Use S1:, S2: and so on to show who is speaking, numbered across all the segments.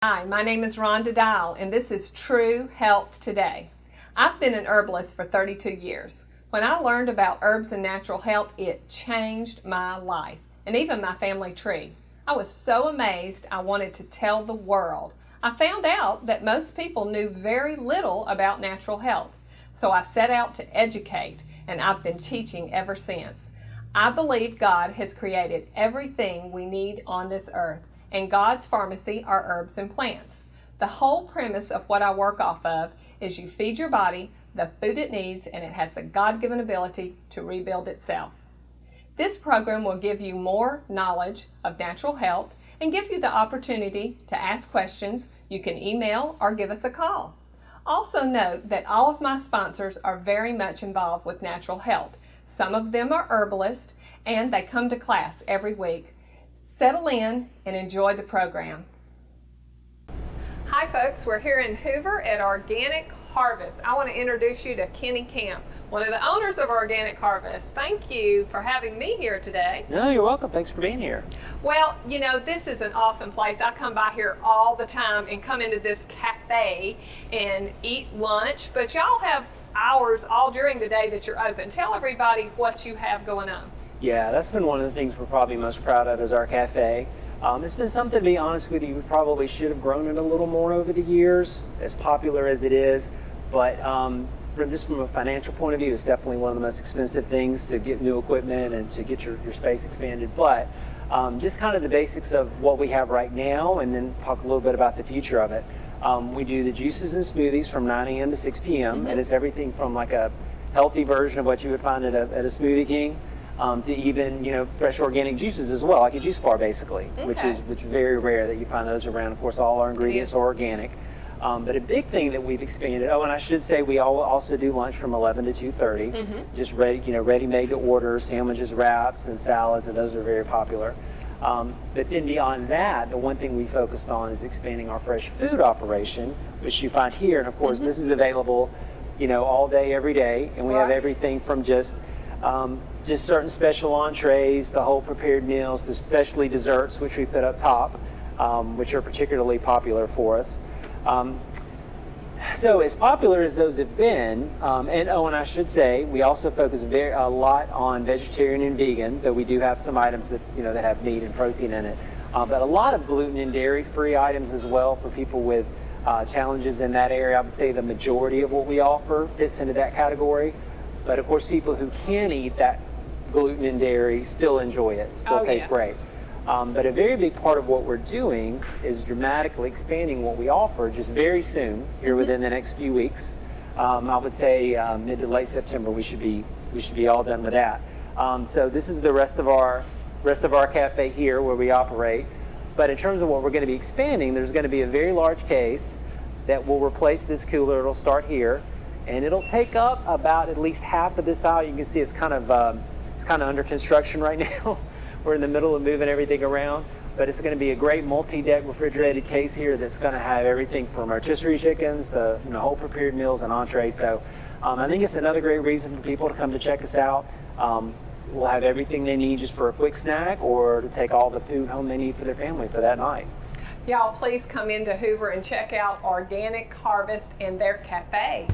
S1: Hi, my name is Rhonda and this is True Health Today. I've been an herbalist for 32 years. When I learned about herbs and natural health, it changed my life and even my family tree. I was so amazed I wanted to tell the world. I found out that most people knew very little about natural health, so I set out to educate, and I've been teaching ever since. I believe God has created everything we need on this earth, and God's pharmacy are herbs and plants. The whole premise of what I work off of is you feed your body the food it needs, and it has the God-given ability to rebuild itself. This program will give you more knowledge of natural health and give you the opportunity to ask questions. You can email or give us a call. Also note that all of my sponsors are very much involved with natural health. Some of them are herbalists, and they come to class every week. Settle in and enjoy the program. Hi folks, we're here in Hoover at Organic Harvest. I want to introduce you to Kenny Camp, one of the owners of Organic Harvest. Thank you for having me here today.
S2: No, you're welcome. Thanks for being here.
S1: Well, you know, this is an awesome place. I come by here all the time and come into this cafe and eat lunch, but y'all have hours all during the day that you're open. Tell everybody what you have going on.
S2: Yeah, that's been one of the things we're probably most proud of is our cafe. It's been something, to be honest with you, we probably should have grown it a little more over the years, as popular as it is. But from a financial point of view, it's definitely one of the most expensive things to get new equipment and to get your space expanded. But just kind of the basics of what we have right now, and then talk a little bit about the future of it. We do the juices and smoothies from 9 a.m. to 6 p.m. And it's everything from like a healthy version of what you would find at a Smoothie King, to even, you know, fresh organic juices as well, like a juice bar basically, which is very rare that you find those around. Of course, all our ingredients are organic. But a big thing that we've expanded, and I should say we also do lunch from 11 to 2:30, just ready-made to order, sandwiches, wraps, and salads, and those are very popular. But then beyond that, the one thing we focused on is expanding our fresh food operation, which you find here. And of course, this is available, you know, all day, every day, and we have everything from just certain special entrees to whole prepared meals to specialty desserts, which we put up top, which are particularly popular for us. So as popular as those have been, and I should say, we also focus a lot on vegetarian and vegan, though we do have some items that, you know, that have meat and protein in it. But a lot of gluten and dairy-free items as well for people with challenges in that area. I would say the majority of what we offer fits into that category. But of course, people who can eat that gluten and dairy still enjoy it, still tastes great. But a very big part of what we're doing is dramatically expanding what we offer just very soon, here within the next few weeks. I would say mid to late September we should be all done with that. So this is the rest of our cafe here where we operate. But in terms of what we're going to be expanding, there's going to be a very large case that will replace this cooler. It'll start here, and it'll take up about at least half of this aisle. You can see it's kind of under construction right now. We're in the middle of moving everything around, but it's going to be a great multi-deck refrigerated case here that's going to have everything from rotisserie chickens to, you know, whole prepared meals and entrees. So I think it's another great reason for people to come to check us out. We'll have everything they need just for a quick snack or to take all the food home they need for their family for that night.
S1: Y'all please come into Hoover and check out Organic Harvest and their cafe.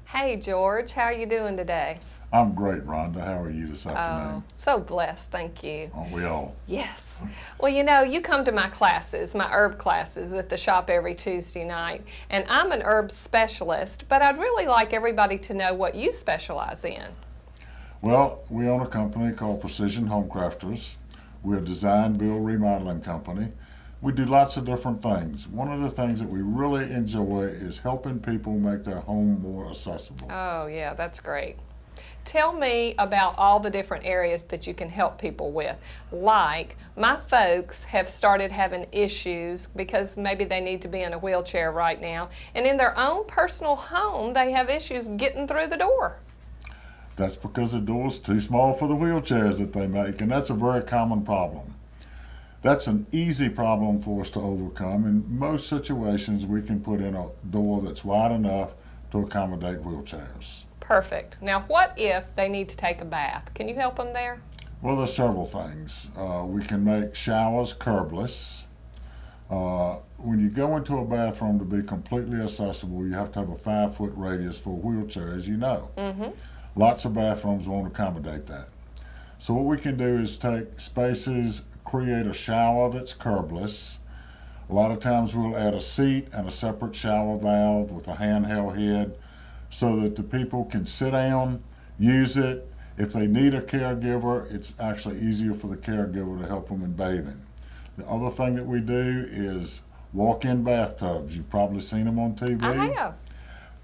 S1: Hey George, how are you doing today?
S3: I'm great, Rhonda. How are you this afternoon?
S1: Oh, so blessed, thank you.
S3: Aren't we all?
S1: Yes. Well, you know, you come to my classes, my herb classes at the shop every Tuesday night, and I'm an herb specialist, but I'd really like everybody to know what you specialize in.
S3: Well, we own a company called Precision Home Crafters. We're a design, build, remodeling company. We do lots of different things. One of the things that we really enjoy is helping people make their home more accessible.
S1: Oh, yeah, that's great. Tell me about all the different areas that you can help people with. Like, my folks have started having issues because maybe they need to be in a wheelchair right now, and in their own personal home, they have issues getting through the door.
S3: That's because the door's too small for the wheelchairs that they make, and that's a very common problem. That's an easy problem for us to overcome. In most situations, we can put in a door that's wide enough to accommodate wheelchairs.
S1: Perfect. Now, what if they need to take a bath? Can you help them there?
S3: Well, there's several things. We can make showers curbless. When you go into a bathroom to be completely accessible, you have to have a 5-foot radius for a wheelchair, as you know. Lots of bathrooms won't accommodate that. So what we can do is take spaces, create a shower that's curbless. A lot of times we'll add a seat and a separate shower valve with a handheld head so that the people can sit down, use it. If they need a caregiver, it's actually easier for the caregiver to help them in bathing. The other thing that we do is walk-in bathtubs. You've probably seen them on TV.
S1: I have.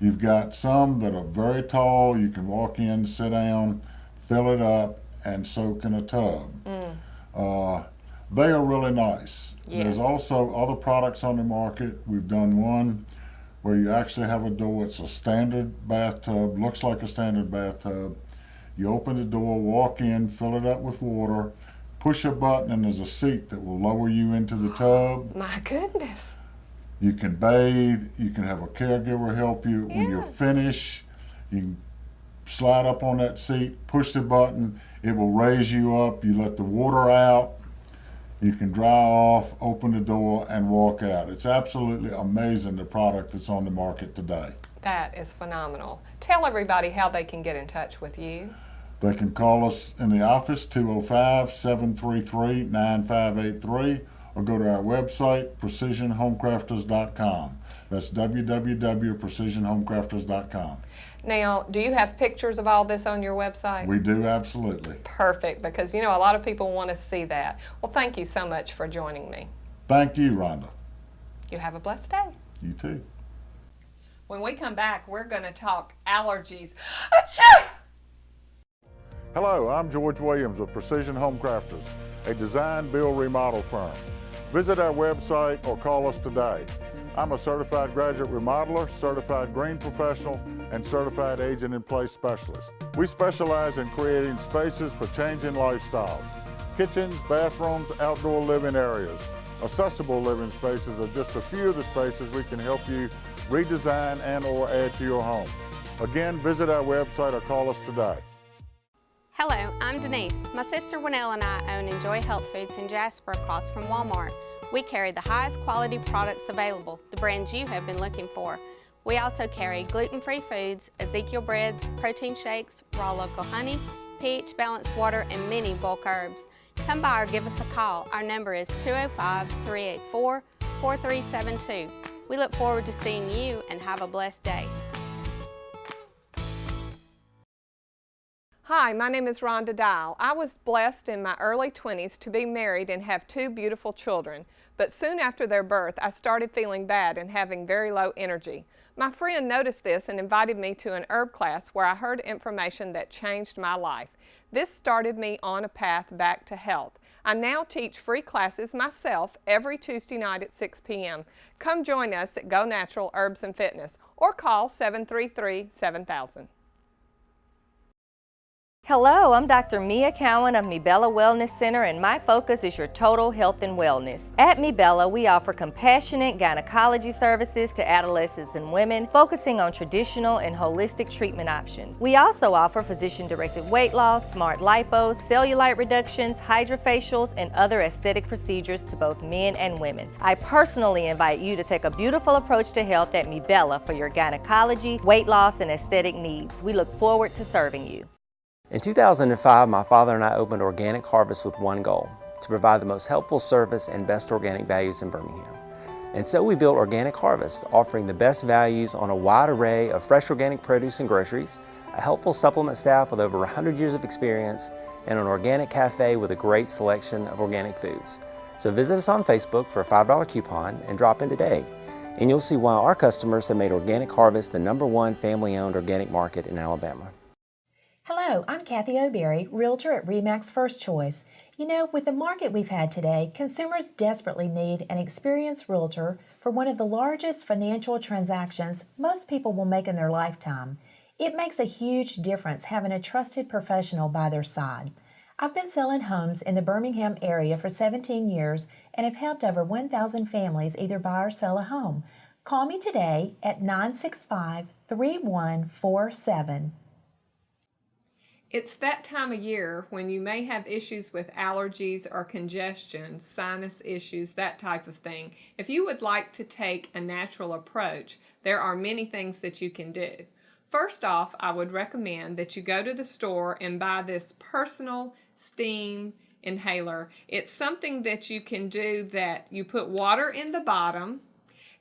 S3: You've got some that are very tall. You can walk in, sit down, fill it up, and soak in a tub. They are really nice.
S1: Yes.
S3: There's also other products on the market. We've done one where you actually have a door. It's a standard bathtub, looks like a standard bathtub. You open the door, walk in, fill it up with water, push a button, and there's a seat that will lower you into the tub.
S1: My goodness.
S3: You can bathe, you can have a caregiver help you. When you're finished, you can slide up on that seat, push the button, it will raise you up, you let the water out, you can dry off, open the door, and walk out. It's absolutely amazing, the product that's on the market today.
S1: That is phenomenal. Tell everybody how they can get in touch with you.
S3: They can call us in the office, 205-733-9583, or go to our website, precisionhomecrafters.com. That's www.precisionhomecrafters.com.
S1: Now, do you have pictures of all this on your website?
S3: We do, absolutely.
S1: Perfect, because you know a lot of people want to see that. Well, thank you so much for joining me.
S3: Thank you, Rhonda.
S1: You have a blessed day.
S3: You too.
S1: When we come back, we're going to talk allergies. Achoo!
S3: Hello, I'm George Williams of Precision Home Crafters, a design, build, remodel firm. Visit our website or call us today. I'm a certified graduate remodeler, certified green professional, and certified aging-in-place specialist. We specialize in creating spaces for changing lifestyles. Kitchens, bathrooms, outdoor living areas. Accessible living spaces are just a few of the spaces we can help you redesign and or add to your home. Again, visit our website or call us today.
S4: Hello, I'm Denise. My sister Winnell and I own Enjoy Health Foods in Jasper across from Walmart. We carry the highest quality products available, the brands you have been looking for. We also carry gluten-free foods, Ezekiel breads, protein shakes, raw local honey, pH balanced water, and many bulk herbs. Come by or give us a call. Our number is 205-384-4372. We look forward to seeing you and have a blessed day.
S1: Hi, my name is Rhonda Dial. I was blessed in my early 20s to be married and have 2 beautiful children, but soon after their birth I started feeling bad and having very low energy. My friend noticed this and invited me to an herb class where I heard information that changed my life. This started me on a path back to health. I now teach free classes myself every Tuesday night at 6 p.m. Come join us at Go Natural Herbs and Fitness or call 733-7000.
S5: Hello, I'm Dr. Mia Cowan of Mibella Wellness Center, and my focus is your total health and wellness. At Mibella, we offer compassionate gynecology services to adolescents and women, focusing on traditional and holistic treatment options. We also offer physician-directed weight loss, smart lipos, cellulite reductions, hydrofacials, and other aesthetic procedures to both men and women. I personally invite you to take a beautiful approach to health at Mibella for your gynecology, weight loss, and aesthetic needs. We look forward to serving you.
S2: In 2005, my father and I opened Organic Harvest with one goal: to provide the most helpful service and best organic values in Birmingham. And so we built Organic Harvest, offering the best values on a wide array of fresh organic produce and groceries, a helpful supplement staff with over 100 years of experience, and an organic cafe with a great selection of organic foods. So visit us on Facebook for a $5 coupon and drop in today, and you'll see why our customers have made Organic Harvest the #1 family-owned organic market in Alabama.
S6: Hello, I'm Kathy O'Berry, Realtor at RE/MAX First Choice. You know, with the market we've had today, consumers desperately need an experienced realtor for one of the largest financial transactions most people will make in their lifetime. It makes a huge difference having a trusted professional by their side. I've been selling homes in the Birmingham area for 17 years and have helped over 1,000 families either buy or sell a home. Call me today at 965-3147.
S1: It's that time of year when you may have issues with allergies or congestion, sinus issues, that type of thing. If you would like to take a natural approach, there are many things that you can do. First off, I would recommend that you go to the store and buy this personal steam inhaler. It's something that you can do that you put water in the bottom,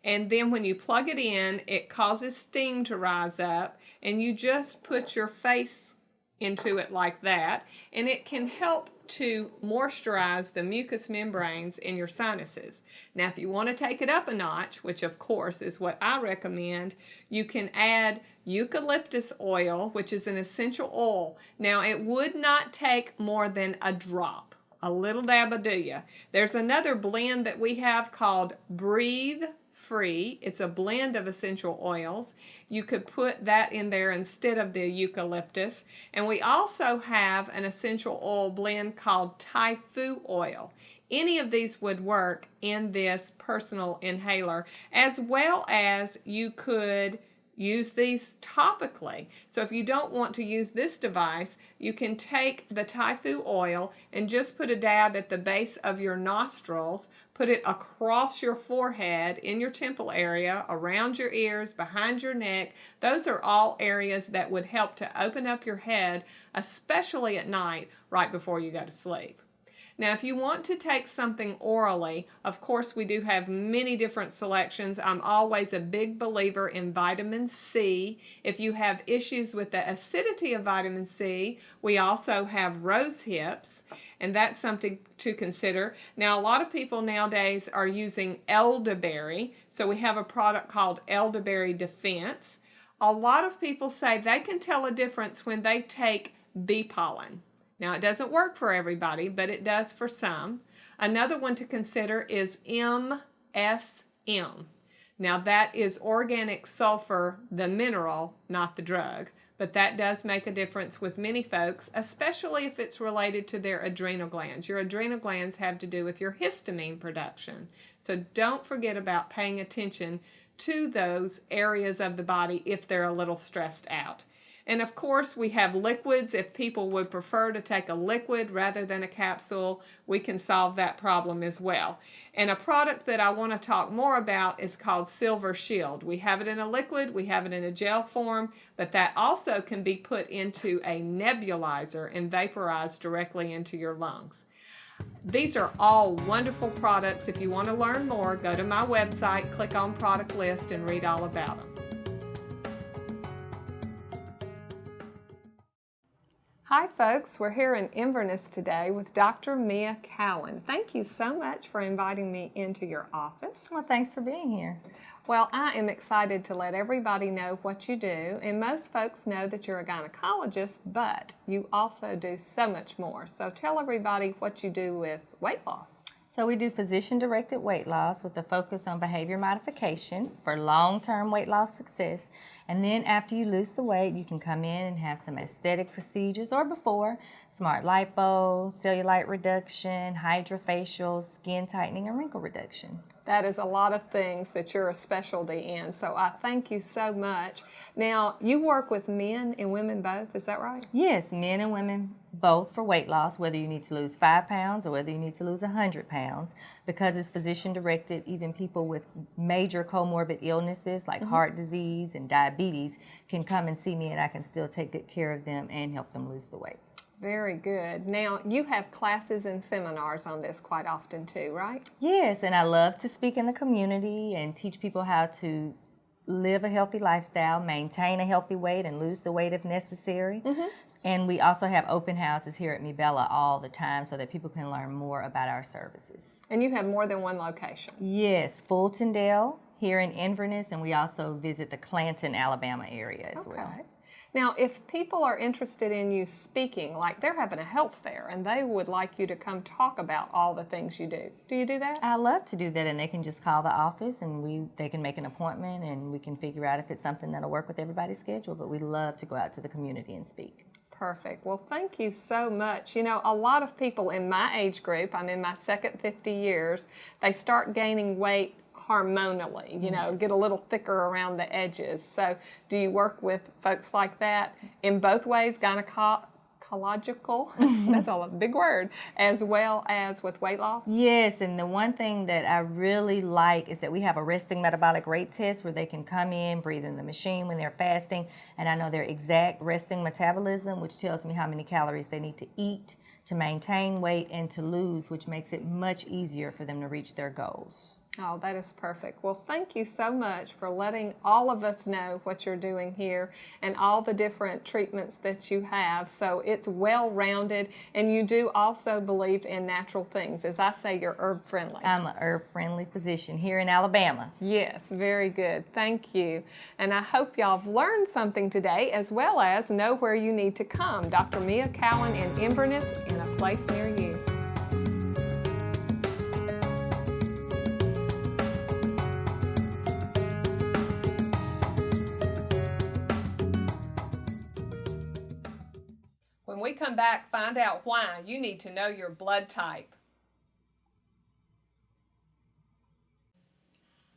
S1: and then when you plug it in, it causes steam to rise up, and you just put your face into it like that, and it can help to moisturize the mucous membranes in your sinuses. Now, if you want to take it up a notch, which of course is what I recommend, you can add eucalyptus oil, which is an essential oil. Now, it would not take more than a drop, a little dab will do ya. There's another blend that we have called Breathe Free. It's a blend of essential oils. You could put that in there instead of the eucalyptus. And we also have an essential oil blend called Thai Fu oil. Any of these would work in this personal inhaler, as well as you could use these topically. So if you don't want to use this device, you can take the Thai Fu oil and just put a dab at the base of your nostrils, put it across your forehead, in your temple area, around your ears, behind your neck. Those are all areas that would help to open up your head, especially at night, right before you go to sleep. Now, if you want to take something orally, of course, we do have many different selections. I'm always a big believer in vitamin C. If you have issues with the acidity of vitamin C, we also have rose hips, and that's something to consider. Now, a lot of people nowadays are using elderberry, so we have a product called Elderberry Defense. A lot of people say they can tell a difference when they take bee pollen. Now, it doesn't work for everybody, but it does for some. Another one to consider is MSM. Now, that is organic sulfur, the mineral, not the drug. But that does make a difference with many folks, especially if it's related to their adrenal glands. Your adrenal glands have to do with your histamine production. So don't forget about paying attention to those areas of the body if they're a little stressed out. And of course, we have liquids. If people would prefer to take a liquid rather than a capsule, we can solve that problem as well. And a product that I want to talk more about is called Silver Shield. We have it in a liquid, we have it in a gel form, but that also can be put into a nebulizer and vaporized directly into your lungs. These are all wonderful products. If you want to learn more, go to my website, click on product list, and read all about them. Hi folks, we're here in Inverness today with Dr. Mia Cowan. Thank you so much for inviting me into your office.
S5: Well, thanks for being here.
S1: Well, I am excited to let everybody know what you do, and most folks know that you're a gynecologist, but you also do so much more. So tell everybody what you do with weight loss.
S5: So we do physician-directed weight loss with a focus on behavior modification for long-term weight loss success. And then after you lose the weight, you can come in and have some aesthetic procedures, or before, smart lipo, cellulite reduction, hydrofacial, skin tightening, and wrinkle reduction.
S1: That is a lot of things that you're a specialty in, so I thank you so much. Now, you work with men and women both, is that right?
S5: Yes, men and women both for weight loss, whether you need to lose 5 pounds or whether you need to lose 100 pounds. Because it's physician-directed, even people with major comorbid illnesses like heart disease and diabetes can come and see me, and I can still take good care of them and help them lose the weight.
S1: Very good. Now, you have classes and seminars on this quite often too, right?
S5: Yes, and I love to speak in the community and teach people how to live a healthy lifestyle, maintain a healthy weight, and lose the weight if necessary. And we also have open houses here at Mibella all the time so that people can learn more about our services.
S1: And you have more than one location?
S5: Yes, Fultondale here in Inverness, and we also visit the Clanton, Alabama area as well.
S1: Now, if people are interested in you speaking, like they're having a health fair and they would like you to come talk about all the things you do you do that?
S5: I love to do that, and they can just call the office and they can make an appointment and we can figure out if it's something that'll work with everybody's schedule, but we love to go out to the community and speak.
S1: Perfect. Well, thank you so much. You know, a lot of people in my age group, I'm in my second 50 years, they start gaining weight hormonally, you know, get a little thicker around the edges. So do you work with folks like that in both ways, gynecological, that's all a big word, as well as with weight loss?
S5: Yes, and the one thing that I really like is that we have a resting metabolic rate test where they can come in, breathe in the machine when they're fasting, and I know their exact resting metabolism, which tells me how many calories they need to eat to maintain weight and to lose, which makes it much easier for them to reach their goals.
S1: Oh, that is perfect. Well, thank you so much for letting all of us know what you're doing here and all the different treatments that you have. So it's well-rounded, and you do also believe in natural things. As I say, you're herb-friendly.
S5: I'm an herb-friendly physician here in Alabama.
S1: Yes, very good. Thank you. And I hope y'all have learned something today, as well as know where you need to come. Dr. Mia Cowan in Inverness, in a place near you. When we come back, find out why you need to know your blood type.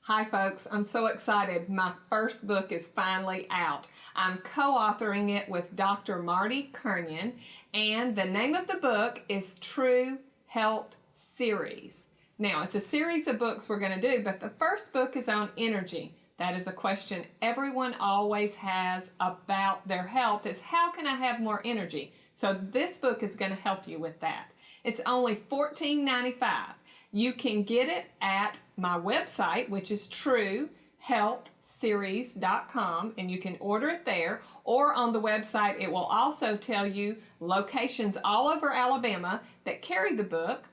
S1: Hi folks, I'm so excited. My first book is finally out. I'm co-authoring it with Dr. Marty Kernion, and the name of the book is True Health Series. Now, it's a series of books we're going to do, but the first book is on energy. That is a question everyone always has about their health, is how can I have more energy? So this book is going to help you with that. It's only $14.95. You can get it at my website, which is truehealthseries.com, and you can order it there, or on the website it will also tell you locations all over Alabama that carry the book,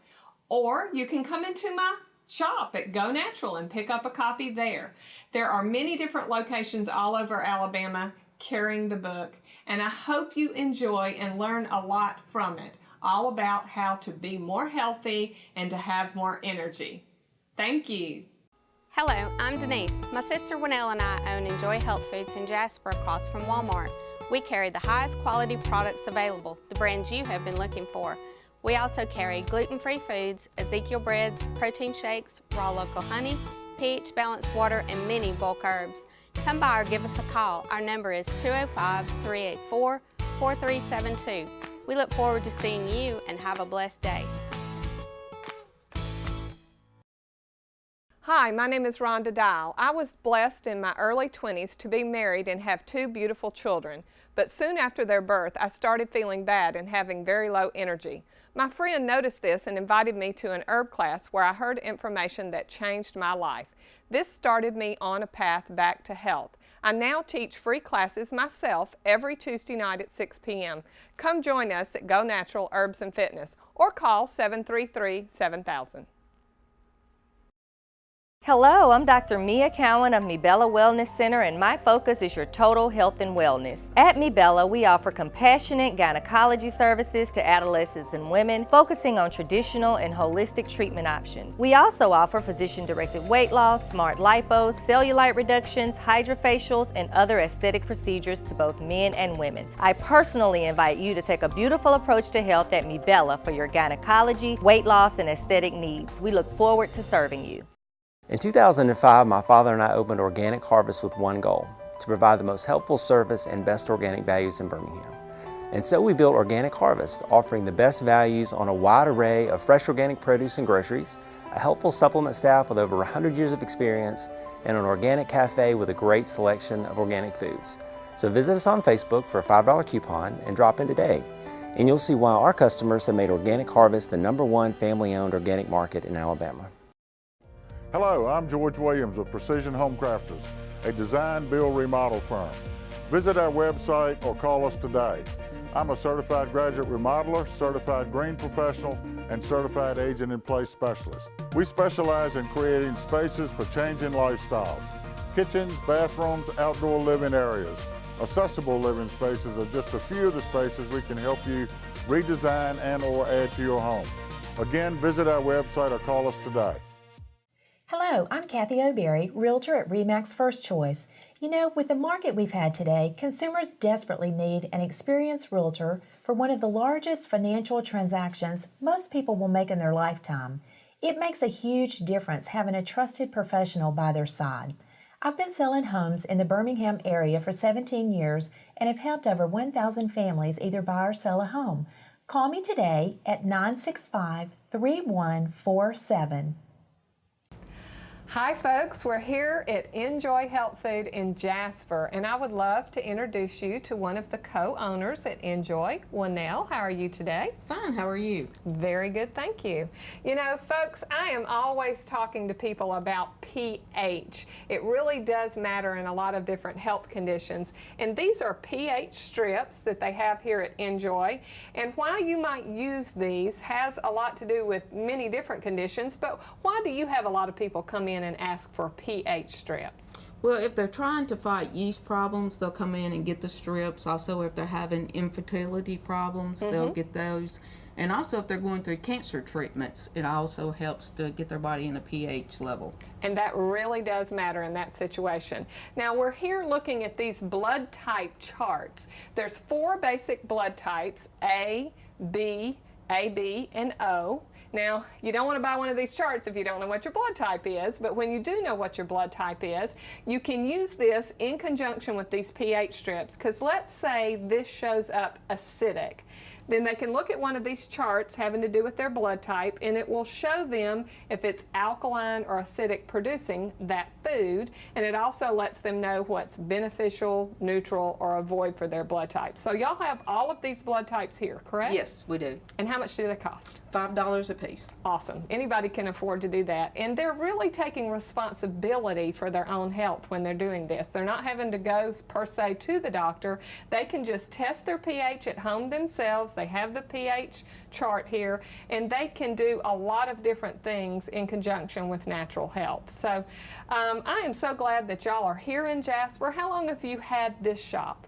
S1: or you can come into my shop at Go Natural and pick up a copy there. There are many different locations all over Alabama carrying the book, and I hope you enjoy and learn a lot from it, all about how to be more healthy and to have more energy. Thank you.
S4: Hello, I'm Denise. My sister Winnell and I own Enjoy Health Foods in Jasper across from Walmart. We carry the highest quality products available, the brands you have been looking for. We also carry gluten-free foods, Ezekiel breads, protein shakes, raw local honey, pH balanced water, and many bulk herbs. Come by or give us a call. Our number is 205-384-4372. We look forward to seeing you and have a blessed day.
S1: Hi, my name is Rhonda Dial. I was blessed in my early 20s to be married and have two beautiful children, but soon after their birth I started feeling bad and having very low energy. My friend noticed this and invited me to an herb class where I heard information that changed my life. This started me on a path back to health. I now teach free classes myself every Tuesday night at 6 p.m. Come join us at Go Natural Herbs and Fitness or call 733-7000.
S5: Hello, I'm Dr. Mia Cowan of Mibella Wellness Center, and my focus is your total health and wellness. At Mibella, we offer compassionate gynecology services to adolescents and women, focusing on traditional and holistic treatment options. We also offer physician-directed weight loss, smart lipos, cellulite reductions, hydrofacials, and other aesthetic procedures to both men and women. I personally invite you to take a beautiful approach to health at Mibella for your gynecology, weight loss, and aesthetic needs. We look forward to serving you.
S2: In 2005, my father and I opened Organic Harvest with one goal: to provide the most helpful service and best organic values in Birmingham. And so we built Organic Harvest, offering the best values on a wide array of fresh organic produce and groceries, a helpful supplement staff with over 100 years of experience, and an organic cafe with a great selection of organic foods. So visit us on Facebook for a $5 coupon and drop in today, and you'll see why our customers have made Organic Harvest the #1 family-owned organic market in Alabama.
S3: Hello, I'm George Williams with Precision Home Crafters, a design, build, remodel firm. Visit our website or call us today. I'm a certified graduate remodeler, certified green professional, and certified aging-in-place specialist. We specialize in creating spaces for changing lifestyles. Kitchens, bathrooms, outdoor living areas. Accessible living spaces are just a few of the spaces we can help you redesign and/or add to your home. Again, visit our website or call us today.
S6: Hello, I'm Kathy O'Berry, Realtor at RE/MAX First Choice. You know, with the market we've had today, consumers desperately need an experienced realtor for one of the largest financial transactions most people will make in their lifetime. It makes a huge difference having a trusted professional by their side. I've been selling homes in the Birmingham area for 17 years and have helped over 1,000 families either buy or sell a home. Call me today at 965-3147.
S1: Hi folks, we're here at Enjoy Health Food in Jasper, and I would love to introduce you to one of the co-owners at Enjoy. Wynell, how are you today?
S7: Fine, how are you?
S1: Very good, thank you. You know, folks, I am always talking to people about pH. It really does matter in a lot of different health conditions, and these are pH strips that they have here at Enjoy. And why you might use these has a lot to do with many different conditions, but why do you have a lot of people come in and ask for pH strips?
S7: Well, if they're trying to fight yeast problems, they'll come in and get the strips. Also, if they're having infertility problems, they'll get those. And also, if they're going through cancer treatments, it also helps to get their body in a pH level.
S1: And that really does matter in that situation. Now, we're here looking at these blood type charts. There's 4 basic blood types, A, B, AB, and O. Now, you don't want to buy one of these charts if you don't know what your blood type is, but when you do know what your blood type is, you can use this in conjunction with these pH strips, because let's say this shows up acidic. Then they can look at one of these charts having to do with their blood type, and it will show them if it's alkaline or acidic producing that food, and it also lets them know what's beneficial, neutral, or avoid for their blood type. So y'all have all of these blood types here, correct?
S7: Yes, we do.
S1: And how much do they cost?
S7: $5 a piece.
S1: Awesome. Anybody can afford to do that. And they're really taking responsibility for their own health when they're doing this. They're not having to go per se to the doctor. They can just test their pH at home themselves. They have the pH chart here, and they can do a lot of different things in conjunction with natural health. So I am so glad that y'all are here in Jasper. How long have you had this shop?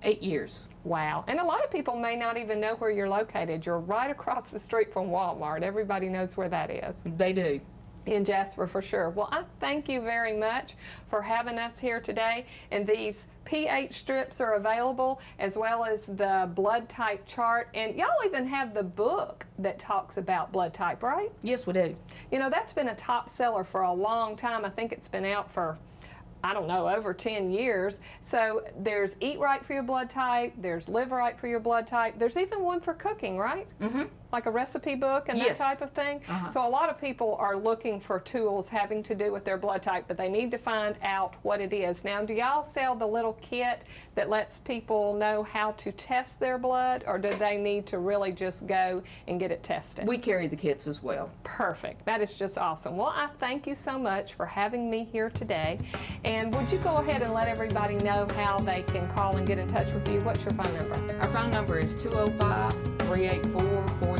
S7: 8 years.
S1: Wow. And a lot of people may not even know where you're located. You're right across the street from Walmart. Everybody knows where that is.
S7: They do.
S1: In Jasper for sure. Well, I thank you very much for having us here today. And these pH strips are available, as well as the blood type chart. And y'all even have the book that talks about blood type, right?
S7: Yes, we do.
S1: You know, that's been a top seller for a long time. I think it's been out for, I don't know, over 10 years. So there's Eat Right for your blood type, there's Live Right for your blood type, there's even one for cooking, right? Mm-hmm. Like a recipe book and
S7: Yes.
S1: that type of thing. So a lot of people are looking for tools having to do with their blood type, but they need to find out what it is. Now, do y'all sell the little kit that lets people know how to test their blood, or do they need to really just go and get it tested?
S7: We carry the kits as well.
S1: Perfect. That is just awesome. Well, I thank you so much for having me here today. And would you go ahead and let everybody know how they can call and get in touch with you? What's your phone number?
S7: Our phone number is 205-384-4372.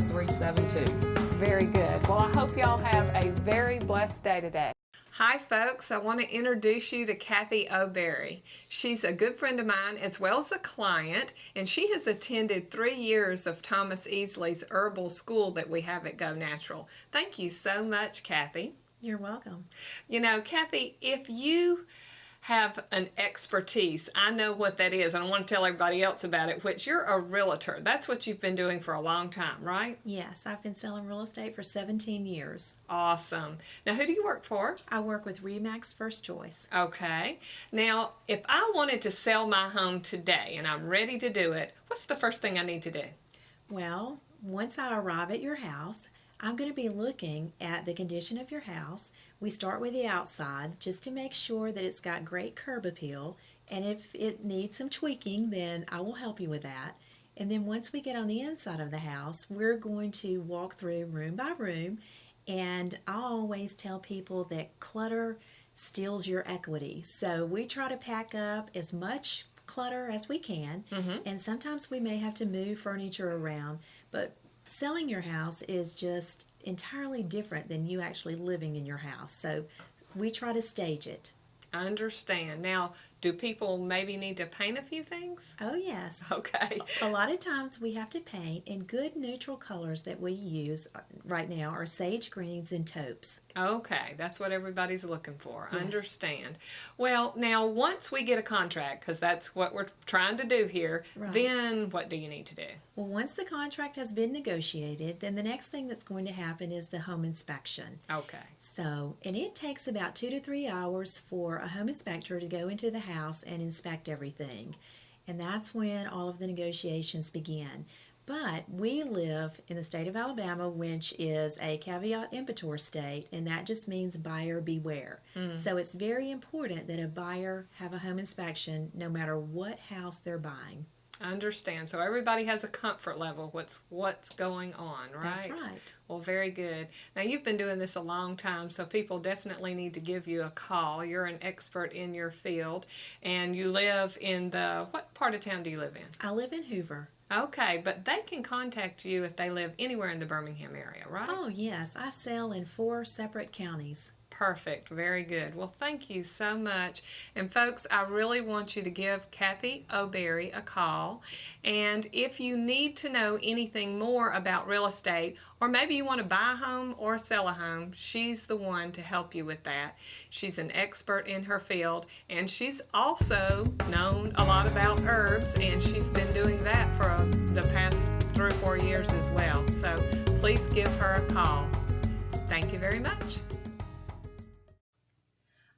S1: Very good. Well, I hope y'all have a very blessed day today. Hi folks, I want to introduce you to Kathy O'Berry. She's a good friend of mine as well as a client, and she has attended 3 years of Thomas Easley's herbal school that we have at Go Natural. Thank you so much, Kathy.
S6: You're welcome.
S1: You know, Kathy, if you have an expertise, I know what that is, and I want to tell everybody else about it, which you're a realtor. That's what you've been doing for a long time, right?
S6: Yes, I've been selling real estate for 17 years.
S1: Awesome. Now, who do you work for?
S6: I work with RE/MAX First Choice.
S1: Okay. Now, if I wanted to sell my home today and I'm ready to do it, what's the first thing I need to do?
S6: Well, once I arrive at your house, I'm going to be looking at the condition of your house. We start with the outside just to make sure that it's got great curb appeal, and if it needs some tweaking, then I will help you with that. And then once we get on the inside of the house, we're going to walk through room by room, and I always tell people that clutter steals your equity. So we try to pack up as much clutter as we can, and sometimes we may have to move furniture around, but selling your house is just entirely different than you actually living in your house. So we try to stage it.
S1: I understand. Now, Do people maybe need to paint a few things?
S6: Oh, yes.
S1: Okay.
S6: A lot of times we have to paint, and good neutral colors that we use right now are sage greens and taupes.
S1: Okay, that's what everybody's looking for.
S6: Yes.
S1: Understand. Well, now once we get a contract, because that's what we're trying to do here,
S6: Right.
S1: then what do you need to do?
S6: Well, once the contract has been negotiated, then the next thing that's going to happen is the home inspection.
S1: Okay.
S6: So, and it takes about 2 to 3 hours for a home inspector to go into the house and inspect everything. And that's when all of the negotiations begin. But we live in the state of Alabama, which is a caveat emptor state, and that just means buyer beware. So it's very important that a buyer have a home inspection no matter what house they're buying.
S1: I understand. So everybody has a comfort level. What's going on, right?
S6: That's right.
S1: Well, very good. Now, you've been doing this a long time, so people definitely need to give you a call. You're an expert in your field, and you live in what part of town do you live in?
S6: I live in Hoover.
S1: Okay, but they can contact you if they live anywhere in the Birmingham area, right?
S6: Oh, yes. I sell in 4 separate counties.
S1: Perfect. Very good. Well, thank you so much. And folks, I really want you to give Kathy O'Berry a call. And if you need to know anything more about real estate, or maybe you want to buy a home or sell a home, she's the one to help you with that. She's an expert in her field, and she's also known a lot about herbs, and she's been doing that for the past 3 or 4 years as well. So please give her a call. Thank you very much.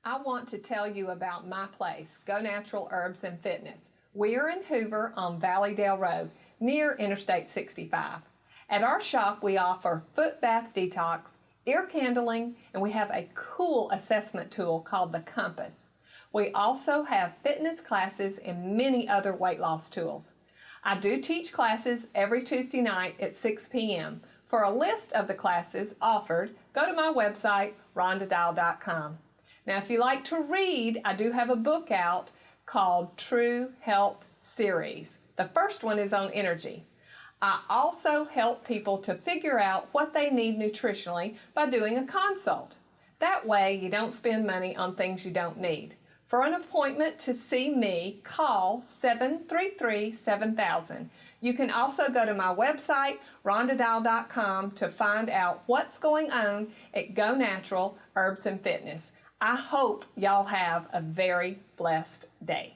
S1: I want to tell you about my place, Go Natural Herbs and Fitness. We are in Hoover on Valleydale Road, near Interstate 65. At our shop, we offer foot bath detox, ear candling, and we have a cool assessment tool called the Compass. We also have fitness classes and many other weight loss tools. I do teach classes every Tuesday night at 6 p.m. For a list of the classes offered, go to my website, rhondadial.com. Now, if you like to read, I do have a book out called True Health Series. The first one is on energy. I also help people to figure out what they need nutritionally by doing a consult. That way, you don't spend money on things you don't need. For an appointment to see me, call 733-7000. You can also go to my website, rhondadial.com, to find out what's going on at Go Natural Herbs and Fitness. I hope y'all have a very blessed day.